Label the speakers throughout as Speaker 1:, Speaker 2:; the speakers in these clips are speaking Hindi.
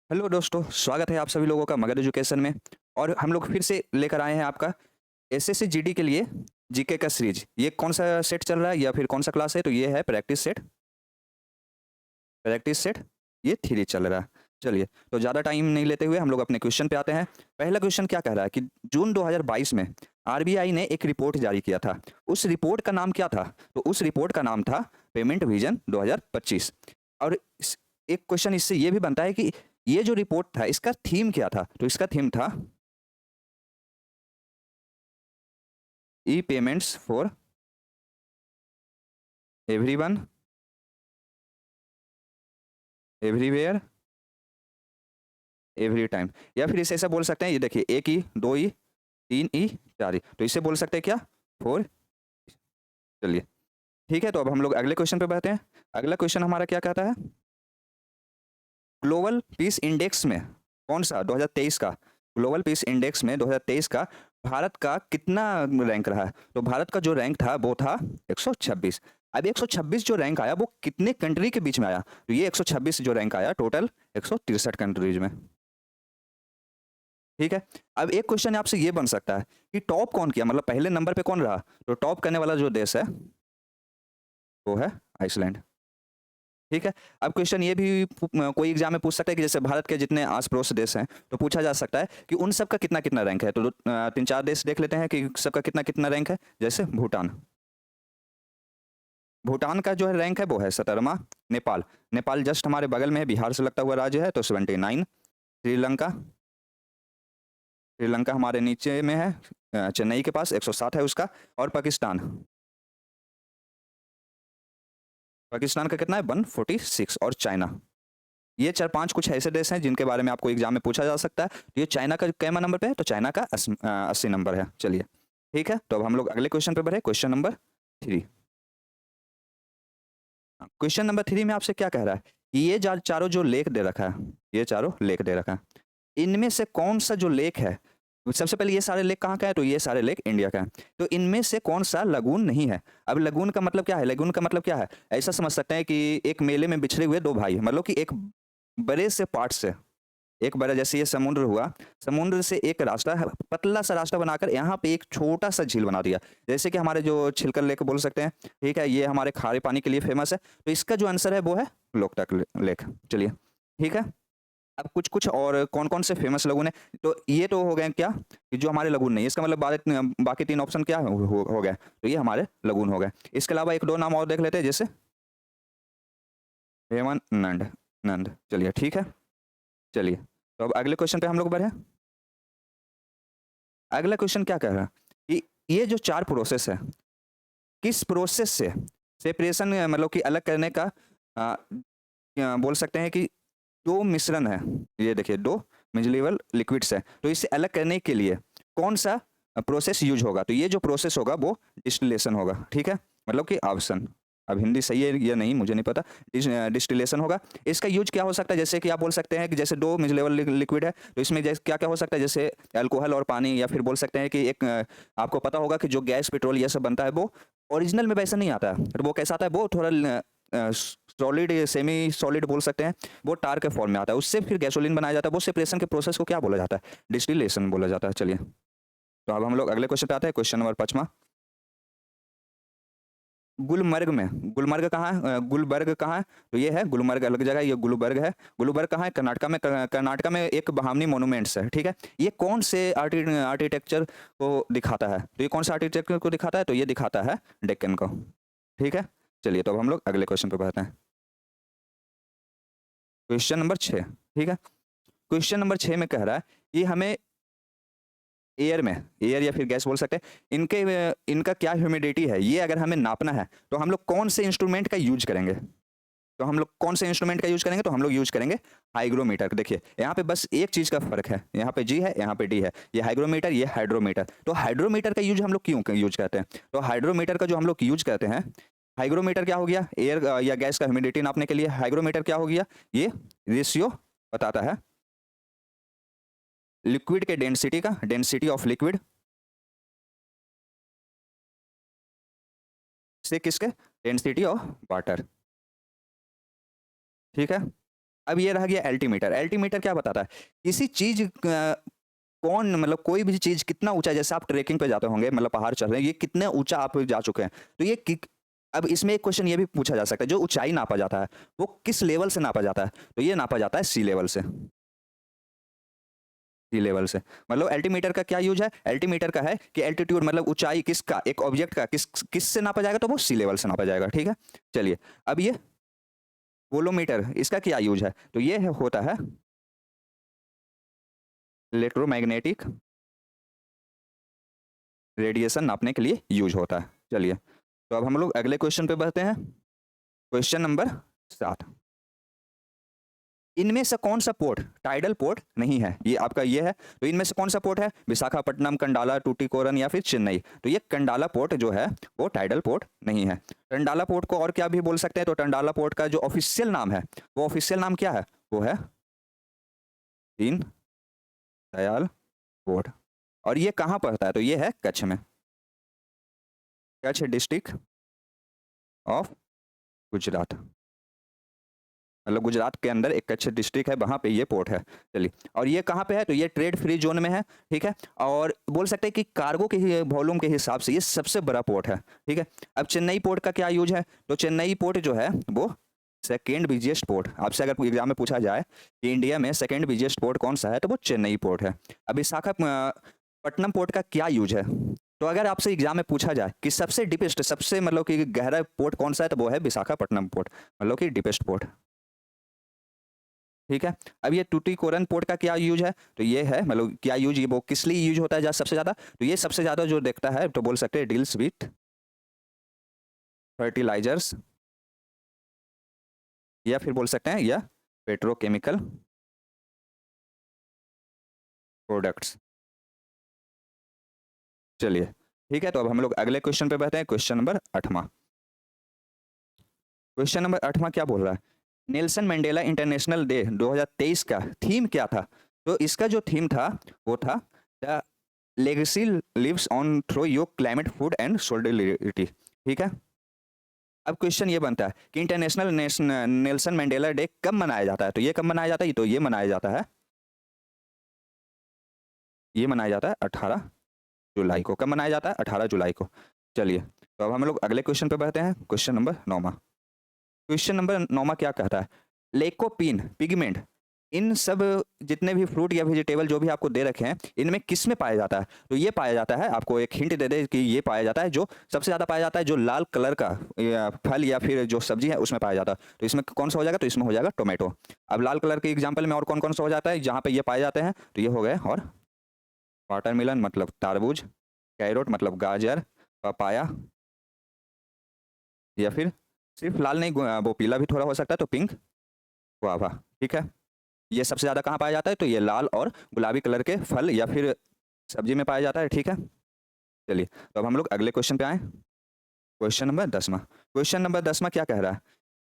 Speaker 1: हेलो दोस्तों, स्वागत है आप सभी लोगों का मगध एजुकेशन में। और हम लोग फिर से लेकर आए हैं आपका एसएससी जीडी के लिए जीके का सीरीज। ये कौन सा सेट चल रहा है या फिर कौन सा क्लास है? तो ये है प्रैक्टिस सेट ये थ्री चल रहा है। चलिए, तो ज़्यादा टाइम नहीं लेते हुए हम लोग अपने क्वेश्चन पे आते हैं। पहला क्वेश्चन क्या कह रहा है कि जून 2022 में आरबीआई ने एक रिपोर्ट जारी किया था। उस रिपोर्ट का नाम क्या था? तो उस रिपोर्ट का नाम था पेमेंट विजन 2025। और एक क्वेश्चन इससे ये भी बनता है कि ये जो रिपोर्ट था इसका थीम क्या था? तो इसका थीम था e payments for everyone, everywhere, every time. या फिर इसे ऐसा बोल सकते हैं, ये देखिए, एक ई, दो ई, तीन ई, चार ई। तो इसे बोल सकते हैं क्या? फोर। चलिए, ठीक है। तो अब हम लोग अगले क्वेश्चन पे बढ़ते हैं। अगला क्वेश्चन हमारा क्या कहता है? ग्लोबल पीस इंडेक्स में कौन सा 2023 का, ग्लोबल पीस इंडेक्स में 2023 का भारत का कितना रैंक रहा है? तो भारत का जो रैंक था वो था 126। अब 126 जो रैंक आया वो कितने कंट्री के बीच में आया? तो ये 126 जो रैंक आया टोटल 163 कंट्रीज में। ठीक है। अब एक क्वेश्चन आपसे ये बन सकता है कि टॉप कौन किया, मतलब पहले नंबर पे कौन रहा? तो टॉप करने वाला जो देश है वो है आइसलैंड। ठीक है। अब क्वेश्चन ये भी कोई एग्जाम में पूछ सकता है कि जैसे भारत के जितने आस पड़ोस देश हैं, तो पूछा जा सकता है कि उन सब का कितना कितना रैंक है। तो तीन चार देश देख लेते हैं कि सबका कितना कितना रैंक है। जैसे भूटान, भूटान का जो है रैंक है वो है 17वां। नेपाल, नेपाल जस्ट हमारे बगल में है, बिहार से लगता हुआ राज्य है, तो 79। श्रीलंका, श्रीलंका हमारे नीचे में है, चेन्नई के पास 107 है उसका। और पाकिस्तान, पाकिस्तान का कितना है? 146। और चाइना, ये चार पांच कुछ ऐसे देश हैं जिनके बारे में आपको एग्जाम में पूछा जा सकता है। तो ये चाइना का कैमा नंबर पे है? तो चाइना का 80 नंबर है। चलिए, ठीक है। तो अब हम लोग अगले क्वेश्चन पे बढ़े, क्वेश्चन नंबर 3। क्वेश्चन नंबर 3 में आपसे क्या कह रहा है कि ये चारों जो लेख दे रखा है, ये चारों लेख दे रखा है, इनमें से कौन सा जो लेख है, सबसे पहले ये सारे लेख कहाँ का है? तो ये सारे लेख इंडिया का है। तो इनमें से कौन सा लगून नहीं है? अब लगून का मतलब क्या है? लगून का मतलब क्या है? ऐसा समझ सकते हैं कि एक मेले में बिछड़े हुए दो भाई, मतलब कि एक बड़े से पार्ट से, एक बड़ा, जैसे ये समुद्र हुआ, समुद्र से एक रास्ता पतला सा रास्ता बनाकर यहाँ पे एक छोटा सा झील बना दिया। जैसे कि हमारे जो छिलकर लेक बोल सकते हैं, ठीक है, ये हमारे खारे पानी के लिए फेमस है। तो इसका जो आंसर है वो है लोकटक लेक। चलिए, ठीक है। अब कुछ कुछ और कौन कौन से फेमस लगून है? तो ये तो हो गए क्या कि जो हमारे लगून नहीं है, इसका मतलब बाकी तीन ऑप्शन क्या हो गए? तो ये हमारे लगून हो गए। इसके अलावा एक दो नाम और देख लेते हैं, जैसे हेमन नंद, नंद। चलिए, ठीक है। चलिए, तो अब अगले क्वेश्चन पे हम लोग बढ़े। अगला क्वेश्चन क्या कह रहा है कि ये जो चार प्रोसेस है, किस प्रोसेस से सेपरेशन, मतलब कि अलग करने का, बोल सकते हैं कि दो मिश्रण है, ये देखिए दो मिजलेबल लिक्विड्स है, तो इसे अलग करने के लिए कौन सा प्रोसेस यूज होगा? तो ये जो प्रोसेस होगा वो डिस्टिलेशन होगा। ठीक है, मतलब कि आव्सन। अब हिंदी सही है या नहीं मुझे नहीं पता। डिस्टिलेशन होगा। इसका यूज क्या हो सकता है? जैसे कि आप बोल सकते हैं कि जैसे दो मिजलेबल लिक्विड है, तो इसमें जैसे क्या क्या हो सकता है, जैसे अल्कोहल और पानी, या फिर बोल सकते हैं कि एक आपको पता होगा कि जो गैस पेट्रोल ये सब बनता है वो ओरिजिनल में वैसा नहीं आता है। तो वो कैसा आता है? वो थोड़ा सॉलिड, सेमी सॉलिड बोल सकते हैं। वो टार के फॉर्म में आता है, उससे फिर गैसोलीन बनाया जाता है। वो सेपरेशन के प्रोसेस को क्या बोला जाता है? डिस्टिलेशन बोला जाता है। चलिए, तो अब हम लोग अगले क्वेश्चन पे आते हैं, क्वेश्चन नंबर 5। गुलमर्ग में, गुलमर्ग कहाँ है? गुलबर्ग कहाँ है? तो ये है गुलमर्ग, अलग जगह है, ये गुलबर्ग है। गुलबर्ग कहाँ है? कर्नाटका में। कर्नाटका में एक बहामनी मोनूमेंट्स है। ठीक है, ये कौन से आर्किटेक्चर को दिखाता है? तो ये कौन सा आर्किटेक्चर को दिखाता है? तो ये दिखाता है डेक्कन को। ठीक है। चलिए, तो अब हम लोग अगले क्वेश्चन पे बढ़ते हैं, क्वेश्चन नंबर 6। ठीक है, क्वेश्चन नंबर 6 में कह रहा है कि हमें एयर में, एयर या फिर गैस बोल सकते हैं, इनका क्या ह्यूमिडिटी है, ये अगर हमें नापना है तो हम लोग कौन से इंस्ट्रूमेंट का यूज करेंगे? तो हम लोग कौन से इंस्ट्रूमेंट का यूज करेंगे? तो हम लोग यूज करेंगे हाइग्रोमीटर। देखिए, यहाँ पे बस एक चीज का फर्क है, यहाँ पे जी है, यहाँ पे डी है। ये हाइग्रोमीटर, ये हाइड्रोमीटर। तो हाइड्रोमीटर का यूज हम लोग क्यों यूज करते हैं? तो हाइड्रोमीटर का जो हम लोग यूज करते हैं, हाइग्रोमीटर क्या हो गया? एयर या गैस का ह्यूमिडिटी नापने के लिए। हाइग्रोमीटर क्या हो गया? ये रेशियो बताता है लिक्विड के डेंसिटी का, डेंसिटी ऑफ लिक्विड से किसके? Density of water. ठीक है। अब ये रह गया एल्टीमीटर। एल्टीमीटर क्या बताता है, किसी चीज कौन मतलब कोई भी चीज कितना ऊंचा, जैसे आप ट्रेकिंग पे जाते होंगे, मतलब पहाड़ चढ़ रहे हैं, ये कितने ऊंचा आप जा चुके हैं, तो ये अब इसमें एक क्वेश्चन ये भी पूछा जा सकता है, जो ऊंचाई नापा जाता है वो किस लेवल से नापा जाता है, तो ये नापा जाता है सी लेवल से। सी लेवल से मतलब एल्टीमीटर का क्या यूज है, एल्टीमीटर का है कि एल्टीट्यूड मतलब ऊंचाई किसका, एक ऑब्जेक्ट का किस से नापा जाएगा, तो वो सी लेवल से नापा जाएगा, ठीक है। चलिए अब ये वोलोमीटर, इसका क्या यूज है, तो ये होता है इलेक्ट्रोमैग्नेटिक रेडिएशन नापने के लिए यूज होता है। चलिए तो अब हम लोग अगले क्वेश्चन पे बढ़ते हैं, क्वेश्चन नंबर 7। इनमें से कौन सा पोर्ट टाइडल पोर्ट नहीं है, ये आपका ये है, तो इनमें से कौन सा पोर्ट है, विशाखापट्टनम, कंडाला, टूटिकोरन या फिर चेन्नई, तो ये कंडाला पोर्ट जो है वो टाइडल पोर्ट नहीं है। टंडाला पोर्ट को और क्या भी बोल सकते हैं, तो टंडाला पोर्ट का जो ऑफिशियल नाम है, वो ऑफिशियल नाम क्या है, वो है दीन दयाल पोर्ट। और ये कहाँ पड़ता है, तो ये है कच्छ में, कच्छ डिस्ट्रिक्ट ऑफ गुजरात, मतलब गुजरात के अंदर एक कच्छ डिस्ट्रिक्ट है, वहाँ पे ये पोर्ट है। चलिए और ये कहाँ पे है, तो ये ट्रेड फ्री जोन में है, ठीक है। और बोल सकते हैं कि कार्गो के वॉल्यूम के हिसाब से ये सबसे बड़ा पोर्ट है, ठीक है। अब चेन्नई पोर्ट का क्या यूज है, तो चेन्नई पोर्ट जो है वो सेकेंड बिजिएस्ट पोर्ट, आपसे अगर एग्जाम में पूछा जाए कि इंडिया में सेकेंड बिजिएस्ट पोर्ट कौन सा है, तो वो चेन्नई पोर्ट है। अब विशाखापट्टनम पोर्ट का क्या यूज है, तो अगर आपसे एग्जाम में पूछा जाए कि सबसे डीपेस्ट, सबसे मतलब कि गहरा पोर्ट कौन सा है, तो वो है विशाखापट्टनम पोर्ट, मतलब कि डीपेस्ट पोर्ट, ठीक है। अब ये टूटिकोरन पोर्ट का क्या यूज है, तो ये है मतलब क्या यूज, ये वो किस लिए यूज होता है सबसे ज्यादा, तो ये सबसे ज्यादा जो देखता है, तो बोल सकते हैं डील्स विथ फर्टिलाइजर्स, या फिर बोल सकते हैं या पेट्रोकेमिकल प्रोडक्ट्स। चलिए ठीक है, तो अब हम लोग अगले क्वेश्चन पे बढ़ते हैं, क्वेश्चन नंबर 8वां। क्वेश्चन नंबर 8वां क्या बोल रहा है, नेल्सन मंडेला इंटरनेशनल डे 2023 का थीम क्या था, तो इसका जो थीम था वो था the legacy lives on through your climate food and solidarity, ठीक है। अब क्वेश्चन ये बनता है कि इंटरनेशनल नेल्सन मंडेला डे कब मनाया जाता है, तो ये कब मनाया जाता है, तो ये मनाया जाता है, ये मनाया जाता है 18 जुलाई को। कब मनाया जाता है, 18 जुलाई को। चलिए तो अब हम लोग अगले क्वेश्चन पे बढ़ते हैं, क्वेश्चन नंबर 9वां। क्वेश्चन नंबर 9वां क्या कहता है, लेकोपीन पिगमेंट इन सब जितने भी फ्रूट या वेजिटेबल जो भी आपको दे रखे हैं, इनमें किस में पाया जाता है, तो ये पाया जाता है, आपको एक हिंट दे दे कि ये पाया जाता है, जो सबसे ज़्यादा पाया जाता है, जो लाल कलर का फल या फिर जो सब्जी है उसमें पाया जाता है, तो इसमें कौन सा हो जाएगा, तो इसमें हो जाएगा टोमेटो। अब लाल कलर के एग्जाम्पल में और कौन कौन सा हो जाता है जहाँ पे ये पाए जाते हैं, तो ये हो गए, और वाटरमेलन मतलब तरबूज, कैरोट मतलब गाजर, पपाया, या फिर सिर्फ लाल नहीं, वो पीला भी थोड़ा हो सकता है, तो पिंक गुआवा, ठीक है। ये सबसे ज़्यादा कहाँ पाया जाता है, तो ये लाल और गुलाबी कलर के फल या फिर सब्जी में पाया जाता है, ठीक है। चलिए तो अब हम लोग अगले क्वेश्चन पे आए, क्वेश्चन नंबर 10वां। क्वेश्चन नंबर 10वां क्या कह रहा है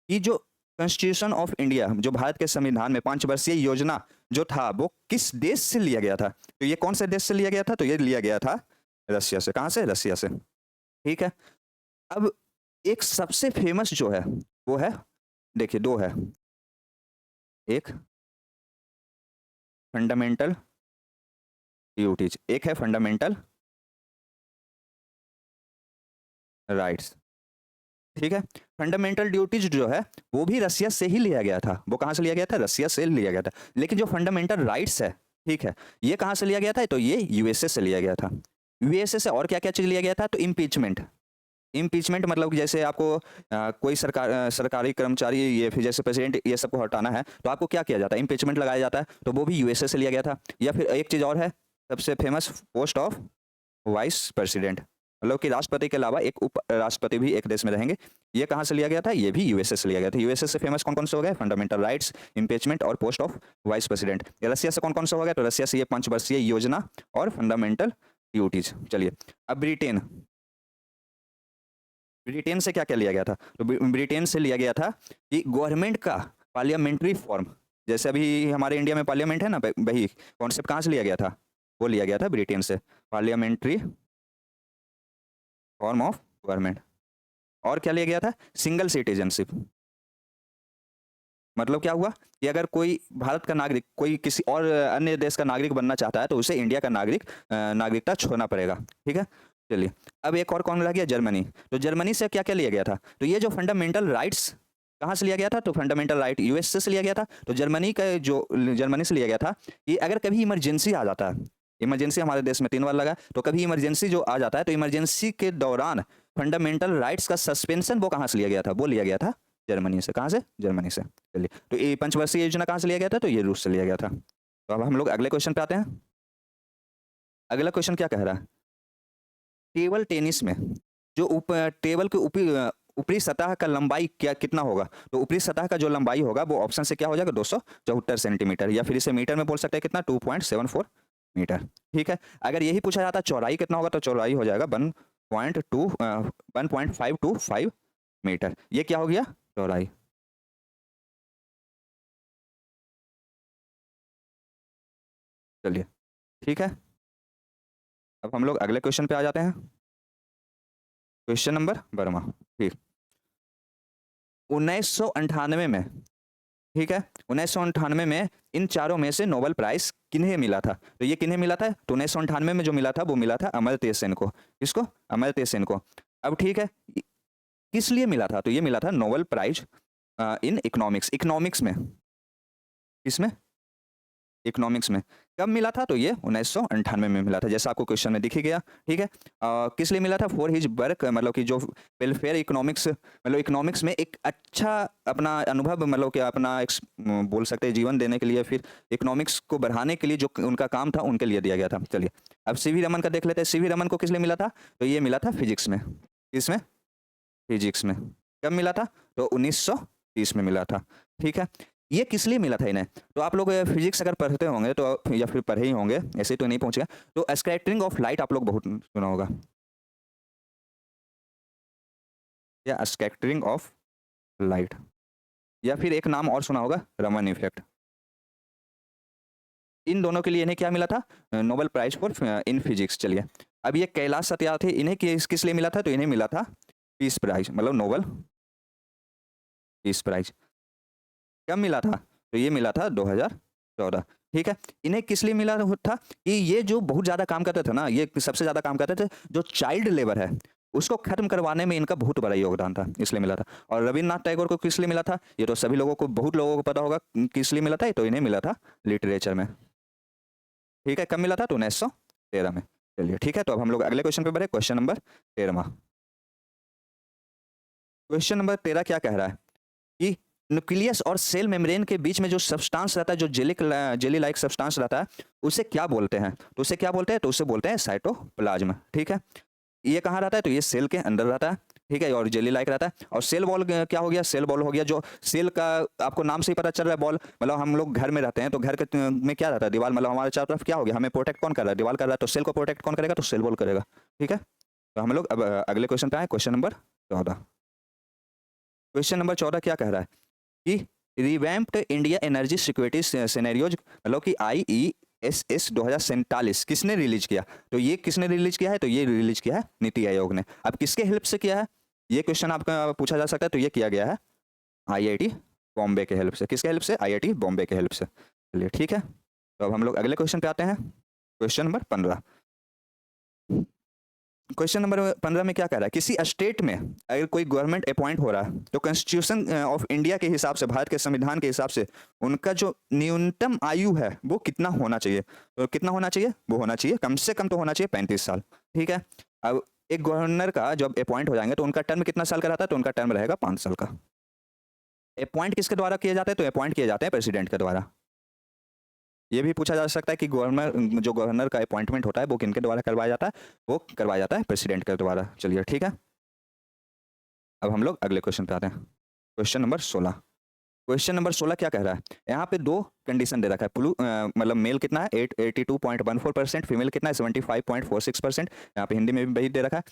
Speaker 1: कि जो कॉन्स्टिट्यूशन ऑफ इंडिया, जो भारत के संविधान में 5 वर्षीय योजना जो था, वो किस देश से लिया गया था, तो ये कौन से देश से लिया गया था, तो ये लिया गया था रसिया से। कहाँ से, रसिया से, ठीक है। अब एक सबसे फेमस जो है वो है, देखिए दो है, एक फंडामेंटल ड्यूटीज, एक है फंडामेंटल राइट्स, ठीक है। फंडामेंटल ड्यूटीज जो है वो भी रसिया से ही लिया गया था, वो कहाँ से लिया गया था, रसिया से लिया गया था। लेकिन जो फंडामेंटल राइट्स है, ठीक है, ये कहाँ से लिया गया था, तो ये यूएसए से लिया गया था। यूएसए से और क्या क्या चीज लिया गया था, तो इम्पीचमेंट। इम्पीचमेंट मतलब कि जैसे आपको कोई सरकारी कर्मचारी, ये फिर जैसे प्रेसिडेंट, ये सबको हटाना है, तो आपको क्या किया जाता है, इम्पीचमेंट लगाया जाता है, तो वो भी यूएसए से लिया गया था। या फिर एक चीज़ और है, सबसे famous, post of vice president, मतलब कि राष्ट्रपति के अलावा एक उप राष्ट्रपति भी एक देश में रहेंगे, ये कहाँ से लिया गया था, ये भी यूएसए से लिया गया था। यूएसए से फेमस कौन कौन से हो गए, फंडामेंटल राइट्स, इम्पीचमेंट और पोस्ट ऑफ वाइस प्रेसिडेंट। रसिया से कौन कौन सा हो गया, तो रसिया से ये 5 वर्षीय योजना और फंडामेंटल ड्यूटीज। चलिए अब ब्रिटेन, ब्रिटेन से क्या क्या लिया गया था, तो ब्रिटेन से लिया गया था कि गवर्नमेंट का पार्लियामेंट्री फॉर्म, जैसे अभी हमारे इंडिया में पार्लियामेंट है ना, वही कॉन्सेप्ट कहाँ से लिया गया था, वो लिया गया था ब्रिटेन से, पार्लियामेंट्री फॉर्म ऑफ गवर्नमेंट। और क्या लिया गया था, सिंगल सिटीजनशिप, मतलब क्या हुआ कि अगर कोई भारत का नागरिक कोई किसी और अन्य देश का नागरिक बनना चाहता है तो उसे इंडिया का नागरिकता छोड़ना पड़ेगा। ठीक है, चलिए। अब एक और कौन रह गया, जर्मनी। तो जर्मनी से क्या क्या लिया गया था, तो ये जो फंडामेंटल राइट्स कहाँ से लिया गया था, तो फंडामेंटल राइट यूएस से लिया गया था। तो जर्मनी से लिया गया था कि अगर कभी इमरजेंसी आ जाता है, इमरजेंसी हमारे देश में 3 बार लगा, तो कभी इमरजेंसी जो आ जाता है तो इमरजेंसी के दौरान फंडामेंटल राइट्स का सस्पेंशन वो कहाँ से लिया गया था, वो लिया गया था जर्मनी से। कहाँ से, जर्मनी से। चलिए, तो ये पंचवर्षीय योजना कहाँ से लिया गया था, तो ये रूस से लिया गया था। तो अब हम लोग अगले क्वेश्चन पे आते हैं। अगला क्वेश्चन क्या कह रहा है, टेबल टेनिस में जो टेबल के ऊपरी सतह का लंबाई क्या कितना होगा, तो ऊपरी सतह का जो लंबाई होगा वो ऑप्शन से क्या हो जाएगा, 274 सेंटीमीटर, या फिर इसे मीटर में बोल सकते हैं कितना, 2.74 मीटर। ठीक है, अगर यही पूछा जाता चौड़ाई कितना होगा, तो चौड़ाई हो जाएगा 1.525 मीटर। ये क्या हो गया, चौड़ाई। चलिए, ठीक है, अब हम लोग अगले क्वेश्चन पे आ जाते हैं। क्वेश्चन नंबर 12, ठीक, 1998 में, ठीक है, 1998 में इन चारों में से नोबेल प्राइज किन्हें मिला था, तो ये किन्हें मिला था, तो 1998 में जो मिला था वो मिला था अमर्त्य सेन को। किसको, अमर्त्य सेन को। अब ठीक है, किस लिए मिला था, तो ये मिला था Nobel prize in economics, economics में, किसमें, इकोनॉमिक्स में। कब मिला था, तो ये 1998 में मिला था, जैसा आपको क्वेश्चन में दिख ही गया। ठीक है, किस लिए मिला था, फॉर हिज वर्क, मतलब कि जो वेलफेयर इकोनॉमिक्स, मतलब इकोनॉमिक्स में एक अच्छा अपना अनुभव, मतलब कि अपना बोल सकते हैं जीवन देने के लिए, फिर इकोनॉमिक्स को बढ़ाने के लिए जो उनका काम था उनके लिए दिया गया था। चलिए, अब सीवी रमन का देख लेते हैं। सीवी रमन को किस लिए मिला था, तो ये मिला था फिजिक्स में। किसमें, फिजिक्स में। कब मिला था, तो 1930 में मिला था। ठीक है, ये किस लिए मिला था इन्हें, तो आप लोग फिजिक्स अगर पढ़ते होंगे तो, या फिर पढ़े ही होंगे, ऐसे तो नहीं पहुंचेगा, तो स्कैटरिंग ऑफ लाइट आप लोग बहुत सुना होगा, या स्कैटरिंग ऑफ लाइट, या फिर एक नाम और सुना होगा, रमन इफेक्ट। इन दोनों के लिए इन्हें क्या मिला था, Nobel prize for in physics. चलिए, अब ये कैलाश सत्यार्थी, इन्हें किस लिए मिला था, तो इन्हें मिला था पीस प्राइज, मतलब नोबेल पीस प्राइज। कब मिला था, तो ये मिला था 2014। ठीक है, इन्हें किस लिए मिला था, कि ये जो बहुत ज़्यादा काम करते थे ना, ये सबसे ज़्यादा काम करते थे, जो चाइल्ड लेबर है उसको खत्म करवाने में इनका बहुत बड़ा योगदान था, इसलिए मिला था। और रविन्द्रनाथ टैगोर को किस लिए मिला था, ये तो सभी लोगों को, बहुत लोगों को पता होगा किस लिए मिला था, तो इन्हें मिला था लिटरेचर में। ठीक है, कब मिला था, तो 1913 में। चलिए, ठीक है, तो अब हम लोग अगले क्वेश्चन पे बढ़े। Question number 13। क्वेश्चन नंबर 13 क्या कह रहा है कि न्यूक्लियस और सेल मेम्ब्रेन के बीच में जो सब्सटेंस रहता है, जो जेली लाइक सब्सटेंस रहता है, उसे क्या बोलते हैं, तो उसे क्या बोलते हैं, तो उसे बोलते हैं साइटोप्लाज्म। ठीक है, ये कहाँ रहता है, तो ये सेल के अंदर रहता है। ठीक है, और जेली लाइक रहता है। और सेल बॉल क्या हो गया, सेल बॉल हो गया, जो सेल का आपको नाम से ही पता चल रहा है, बॉल, मतलब हम लोग घर में रहते हैं तो घर के में क्या रहता है, दीवार, मतलब हमारे चारों तरफ क्या हो गया, हमें प्रोटेक्ट कौन कर रहा है, दीवार कर रहा है, तो सेल को प्रोटेक्ट कौन करेगा, तो सेल बॉल करेगा। ठीक है, तो हम लोग अब अगले क्वेश्चन पे आए, क्वेश्चन नंबर 14। क्वेश्चन नंबर 14 क्या कह रहा है कि revamped India energy security scenarios, मतलब कि IESS 2047 किसने रिलीज किया, तो ये किसने रिलीज किया है, तो ये रिलीज किया है नीति आयोग ने। अब किसके हेल्प से किया है, ये क्वेश्चन आपका पूछा जा सकता है, तो ये किया गया है IIT बॉम्बे के हेल्प से। किसके हेल्प से, IIT बॉम्बे के हेल्प से। चलिए, ठीक है, तो अब हम लोग अगले क्वेश्चन पे आते हैं। Question number 15। क्वेश्चन नंबर 15 में क्या कह रहा है, किसी स्टेट में अगर कोई गवर्नमेंट अपॉइंट हो रहा है तो कॉन्स्टिट्यूशन ऑफ इंडिया के हिसाब से, भारत के संविधान के हिसाब से, उनका जो न्यूनतम आयु है वो कितना होना चाहिए, तो कितना होना चाहिए, वो होना चाहिए कम से कम, तो होना चाहिए 35 साल। ठीक है, अब एक गवर्नर का जब अपॉइंट हो जाएंगे तो उनका टर्म कितना साल का रहता है, तो उनका टर्म रहेगा 5 साल का। अपॉइंट किसके द्वारा किए जाते हैं, तो अपॉइंट किए जाते हैं प्रेसिडेंट के द्वारा। ये भी पूछा जा सकता है कि गवर्नर का अपॉइंटमेंट होता है वो किनके द्वारा करवाया जाता है, वो करवाया जाता है प्रेसिडेंट के द्वारा। चलिए, ठीक है, अब हम लोग अगले क्वेश्चन पे आते हैं। Question number 16। क्वेश्चन नंबर 16 क्या कह रहा है, यहाँ पे 2 कंडीशन दे रखा है, मतलब मेल कितना है 82.14%, फीमेल कितना है 75.46%। यहाँ पे हिंदी में भी वही दे रखा है।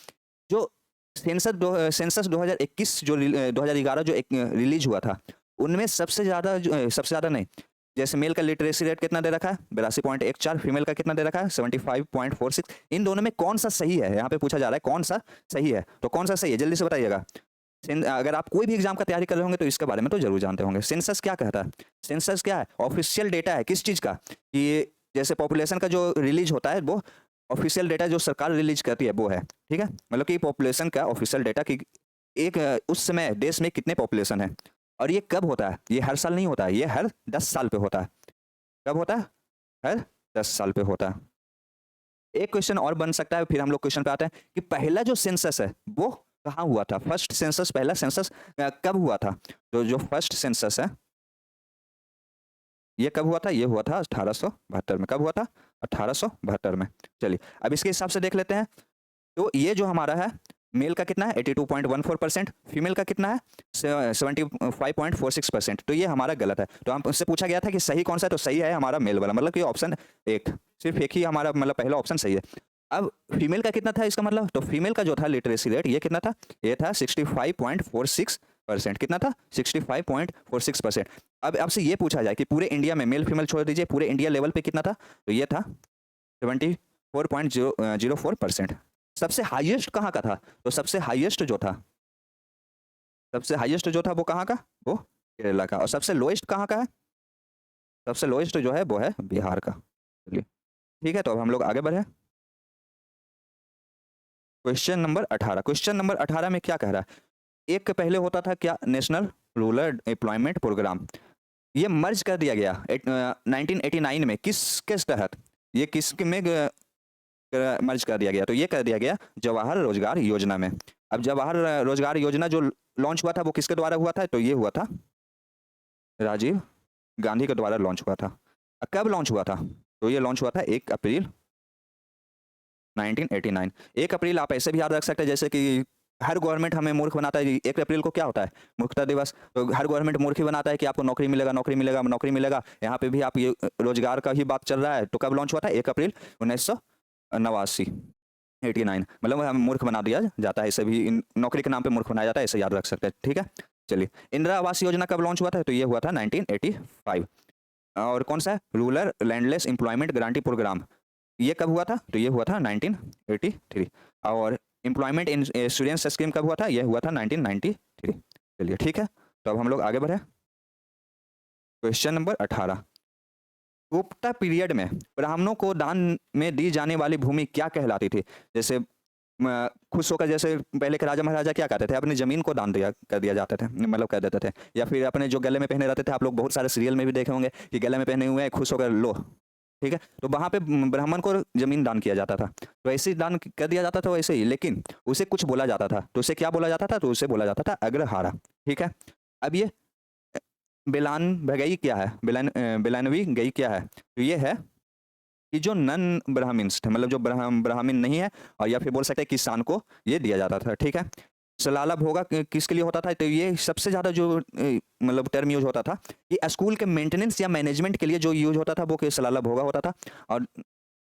Speaker 1: जो सेंसस 2021 जो 2011 जो एक रिलीज हुआ था, उनमें सबसे ज़्यादा नहीं, जैसे मेल का लिटरेसी रेट कितना दे रखा है 82.14, फीमेल का कितना दे रखा है 75.46। इन दोनों में कौन सा सही है, यहाँ पे पूछा जा रहा है कौन सा सही है, तो कौन सा सही है, जल्दी से बताइएगा। अगर आप कोई भी एग्जाम का तैयारी कर रहे होंगे तो इसके बारे में तो जरूर जानते होंगे। सेंसस क्या कहता है? सेंसस क्या है? ऑफिशियल डेटा है किस चीज़ का? कि जैसे पॉपुलेशन का जो रिलीज होता है वो ऑफिशियल डेटा जो सरकार रिलीज करती है वो है, ठीक है। मतलब कि पॉपुलेशन का ऑफिशियल डेटा कि एक उस समय देश में कितने पॉपुलेशन है। और ये कब होता है? ये हर साल नहीं होता है, ये हर 10 साल पे होता है। कब होता है? हर 10 साल पे होता है। एक क्वेश्चन और बन सकता है, फिर हम लोग क्वेश्चन पे आते हैं कि पहला जो सेंसस है वो कहाँ हुआ था? फर्स्ट सेंसस, पहला सेंसस कब हुआ था? तो जो फर्स्ट सेंसस है ये कब हुआ था? ये हुआ था 1872 में। कब हुआ था? 1872 में। चलिए अब इसके हिसाब से देख लेते हैं। तो ये जो हमारा है, मेल का कितना है 82.14%, फीमेल का कितना है 75.46%। तो ये हमारा गलत है। तो हमसे पूछा गया था कि सही कौन सा है, तो सही है हमारा मेल वाला, मतलब कि ऑप्शन एक, सिर्फ एक ही हमारा मतलब पहला ऑप्शन सही है। अब फीमेल का कितना था इसका मतलब? तो फीमेल का जो था लिटरेसी रेट ये कितना था? ये था 65.46%। कितना था? 65.46%। अब आपसे ये पूछा जाए कि पूरे इंडिया में, मेल फीमेल छोड़ दीजिए, पूरे इंडिया लेवल पे कितना था? तो ये था 74.04%। सबसे हाईएस्ट कहाँ का था? तो सबसे हाईएस्ट जो था, सबसे हाईएस्ट जो था वो कहाँ का? वो केरला का। और सबसे लोएस्ट कहाँ का है? सबसे लोएस्ट जो है वो है बिहार का। चलिए ठीक है, तो अब हम लोग आगे बढ़े। Question number 18। क्वेश्चन नंबर 18 में क्या कह रहा है? एक पहले होता था क्या? National rural employment programme. ये मर्ज कर दिया गया 1989 में। किसके तहत? ये किस में मर्ज कर दिया गया? तो ये कर दिया गया जवाहर रोजगार योजना में। अब जवाहर रोजगार योजना जो लॉन्च हुआ था वो किसके द्वारा हुआ था? तो ये हुआ था राजीव गांधी के द्वारा लॉन्च हुआ था। कब लॉन्च हुआ था? तो ये लॉन्च हुआ था 1 अप्रैल 1989। 1 अप्रैल आप ऐसे भी याद रख सकते हैं जैसे कि हर गवर्नमेंट हमें मूर्ख बनाता है। 1 अप्रैल को क्या होता है? मूर्खता दिवस। तो हर गवर्नमेंट मूर्ख ही बनाता है कि आपको नौकरी मिलेगा, नौकरी मिलेगा, नौकरी मिलेगा। यहाँ पे भी आप ये रोजगार का ही बात चल रहा है। तो कब लॉन्च हुआ था? 1 अप्रैल 1989, 89। मतलब हमें मूर्ख बना दिया जाता है, इसे भी नौकरी के नाम पे मूर्ख बनाया जाता है, इसे याद रख सकते हैं, ठीक है। चलिए इंदिरा आवास योजना कब लॉन्च हुआ था? तो ये हुआ था 1985। और कौन सा है? Rural landless employment guarantee programme, ये कब हुआ था? तो ये हुआ था 1983। और एम्प्लॉयमेंट इंश्योरेंस स्कीम कब हुआ था? ये हुआ था 1993। चलिए ठीक है, तो अब हम लोग आगे बढ़े। Question number 18। गुप्ता पीरियड में ब्राह्मणों को दान में दी जाने वाली भूमि क्या कहलाती थी? जैसे खुश होकर, जैसे पहले के राजा महाराजा क्या कहते थे? अपनी जमीन को दान दिया कर दिया जाते थे, मतलब कर देते थे। या फिर अपने जो गले में पहने रहते थे, आप लोग बहुत सारे सीरियल में भी देखे होंगे कि गले में पहने हुए हैं, खुश होकर लो, ठीक है। तो वहां पे ब्राह्मण को जमीन दान किया जाता था। तो ऐसे ही दान कर दिया जाता था वैसे ही, लेकिन उसे कुछ बोला जाता था। तो उसे क्या बोला जाता था? तो उसे बोला जाता था अग्रहारा, ठीक है। अब ये बेलान भगई क्या है? बेलानवी गई क्या है? तो ये है कि जो नन ब्राह्मण्स थे, मतलब जो ब्राह्मण नहीं है, और या फिर बोल सकते हैं किसान को ये दिया जाता था, ठीक है। सलाला भोगा किसके लिए होता था? तो ये सबसे ज्यादा जो मतलब टर्म यूज होता था, ये स्कूल के मेंटेनेंस या मैनेजमेंट के लिए जो यूज होता था वो कि सलाला भोगा होता था। और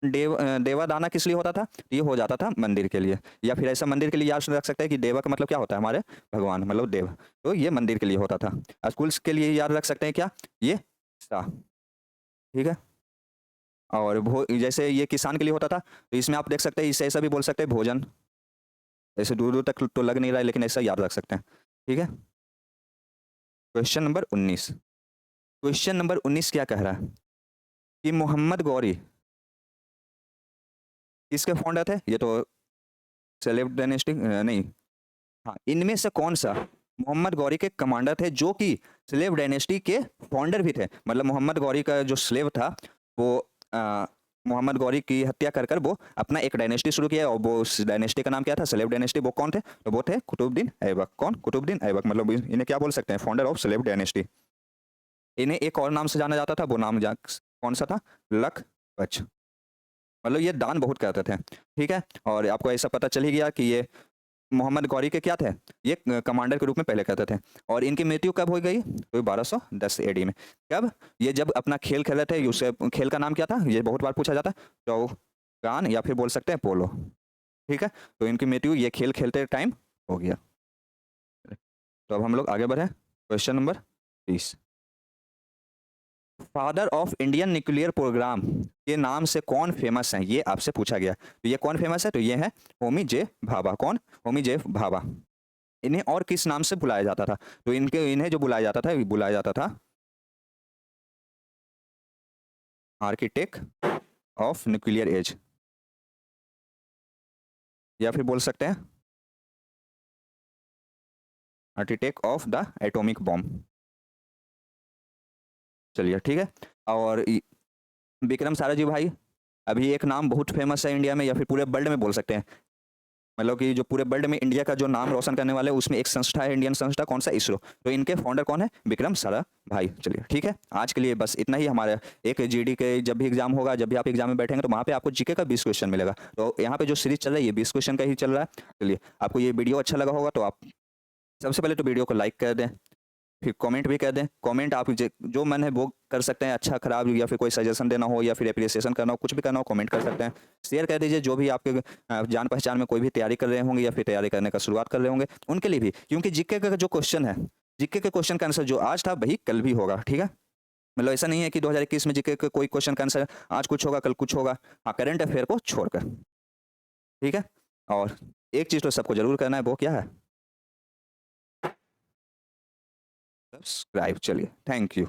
Speaker 1: देवादाना किस लिए होता था? तो ये हो जाता था मंदिर के लिए। या फिर ऐसा मंदिर के लिए याद रख सकते हैं कि देवा का मतलब क्या होता है? हमारे भगवान, मतलब देव। तो ये मंदिर के लिए होता था। स्कूल्स के लिए याद रख सकते हैं क्या? ये सा, ठीक है। और जैसे ये किसान के लिए होता था, तो इसमें आप देख सकते हैं, इसे ऐसा भी बोल सकते हैं भोजन। ऐसे दूर दूर तक तो लग नहीं रहा है, लेकिन ऐसा याद रख सकते हैं, ठीक है। Question number 19। क्वेश्चन नंबर 19 क्या कह रहा है कि मोहम्मद गौरी किसके फाउंडर थे? ये तो सेलेब डायनेस्टी नहीं, हाँ, इनमें से कौन सा मोहम्मद गौरी के कमांडर थे जो कि स्लेव डायनेस्टी के फाउंडर भी थे? मतलब मोहम्मद गौरी का जो स्लेव था वो मोहम्मद गौरी की हत्या कर कर वो अपना एक डायनेस्टी शुरू किया। और वो उस डायनेस्टी का नाम क्या था? Slave dynasty. वो कौन थे? तो वो थे कुतुबुद्दीन ऐबक। कौन? कुतुबुद्दीन ऐबक। मतलब इन्हें क्या बोल सकते हैं? Founder of slave dynasty. इन्हें एक और नाम से जाना जाता था, वो नाम कौन सा था? लखपत। मतलब ये दान बहुत करते थे, ठीक है। और आपको ऐसा पता चल ही गया कि ये मोहम्मद गौरी के क्या थे? ये कमांडर के रूप में पहले करते थे। और इनकी मृत्यु कब हो गई? तो 1210 एडी में। कब? ये जब अपना खेल खेल रहे थे। उसे खेल का नाम क्या था? ये बहुत बार पूछा जाता है, चौगान या फिर बोल सकते हैं पोलो, ठीक है। तो इनकी मृत्यु ये खेल खेलते टाइम हो गया। तो अब हम लोग आगे बढ़े। Question number 30। Father of Indian nuclear programme के नाम से कौन फेमस है? ये आपसे पूछा गया। तो ये कौन फेमस है? तो ये है होमी जे भाभा। कौन? होमी जे भाभा। इन्हें और किस नाम से बुलाया जाता था? तो इन्हें जो बुलाया जाता था, ये बुलाया जाता था आर्किटेक्ट ऑफ न्यूक्लियर एज, या फिर बोल सकते हैं architect of the atomic bomb. चलिए ठीक है। और विक्रम साराभाई भाई, अभी एक नाम बहुत फेमस है इंडिया में या फिर पूरे वर्ल्ड में बोल सकते हैं, मतलब कि जो पूरे वर्ल्ड में इंडिया का जो नाम रोशन करने वाले उसमें एक संस्था है, इंडियन संस्था, कौन सा? इसरो। तो इनके फाउंडर कौन है? विक्रम साराभाई। चलिए ठीक है, आज के लिए बस इतना ही। हमारे एक जीडी के जब भी एग्जाम होगा, जब भी आप एग्जाम में बैठेंगे तो वहाँ पे आपको जीके का 20 क्वेश्चन मिलेगा। तो यहाँ पे जो सीरीज चल रहा है ये 20 क्वेश्चन का ही चल रहा है। चलिए, आपको ये वीडियो अच्छा लगा होगा तो आप सबसे पहले तो वीडियो को लाइक कर दें, फिर कमेंट भी कर दें। कमेंट आप जो मन है वो कर सकते हैं, अच्छा खराब, या फिर कोई सजेशन देना हो या फिर एप्रिसिएशन करना हो, कुछ भी करना हो कमेंट कर सकते हैं। शेयर कर दीजिए जो भी आपके जान पहचान में कोई भी तैयारी कर रहे होंगे या फिर तैयारी करने का शुरुआत कर रहे होंगे उनके लिए भी, क्योंकि जीके का जो क्वेश्चन है, जीके के क्वेश्चन का आंसर जो आज था वही कल भी होगा। ठीक है, मतलब ऐसा नहीं है कि 2021 में जीके का कोई क्वेश्चन का आंसर आज कुछ होगा कल कुछ होगा, हाँ करंट अफेयर को छोड़कर। ठीक है, और एक चीज़ तो सबको जरूर करना है, वो क्या है? सब्सक्राइब। चलिए, थैंक यू।